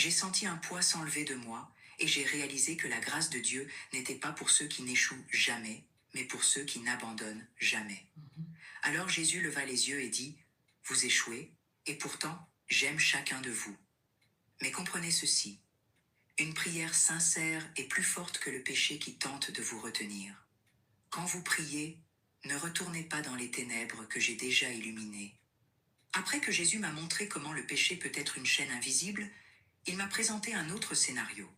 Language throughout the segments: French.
J'ai senti un poids s'enlever de moi et j'ai réalisé que la grâce de Dieu n'était pas pour ceux qui n'échouent jamais, mais pour ceux qui n'abandonnent jamais. Alors Jésus leva les yeux et dit, « Vous échouez, et pourtant j'aime chacun de vous. Mais comprenez ceci, une prière sincère est plus forte que le péché qui tente de vous retenir. Quand vous priez, ne retournez pas dans les ténèbres que j'ai déjà illuminées. » Après que Jésus m'a montré comment le péché peut être une chaîne invisible, il m'a présenté un autre scénario.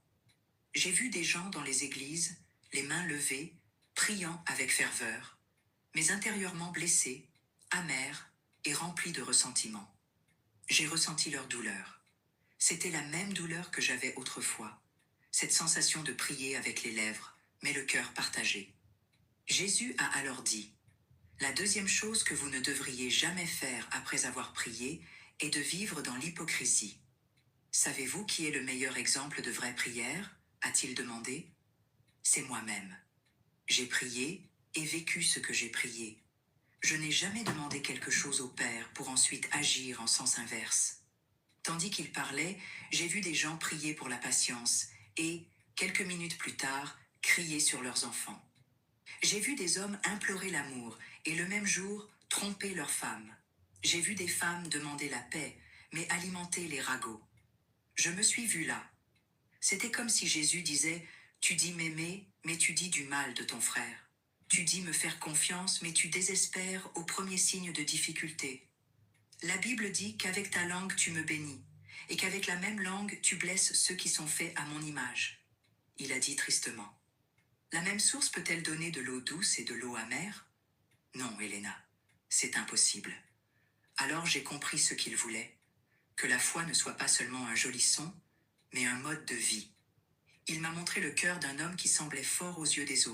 J'ai vu des gens dans les églises, les mains levées, priant avec ferveur, mais intérieurement blessés, amers et remplis de ressentiment. J'ai ressenti leur douleur. C'était la même douleur que j'avais autrefois, cette sensation de prier avec les lèvres, mais le cœur partagé. Jésus a alors dit, « La deuxième chose que vous ne devriez jamais faire après avoir prié est de vivre dans l'hypocrisie. » Savez-vous qui est le meilleur exemple de vraie prière ? A-t-il demandé. C'est moi-même. J'ai prié et vécu ce que j'ai prié. Je n'ai jamais demandé quelque chose au Père pour ensuite agir en sens inverse. Tandis qu'il parlait, j'ai vu des gens prier pour la patience et, quelques minutes plus tard, crier sur leurs enfants. J'ai vu des hommes implorer l'amour et le même jour tromper leurs femmes. J'ai vu des femmes demander la paix, mais alimenter les ragots. Je me suis vue là. C'était comme si Jésus disait « Tu dis m'aimer, mais tu dis du mal de ton frère. Tu dis me faire confiance, mais tu désespères au premier signe de difficulté. La Bible dit qu'avec ta langue tu me bénis, et qu'avec la même langue tu blesses ceux qui sont faits à mon image. » Il a dit tristement. La même source peut-elle donner de l'eau douce et de l'eau amère? Non, Helena, c'est impossible. Alors j'ai compris ce qu'il voulait, que la foi ne soit pas seulement un joli son, mais un mode de vie. Il m'a montré le cœur d'un homme qui semblait fort aux yeux des autres.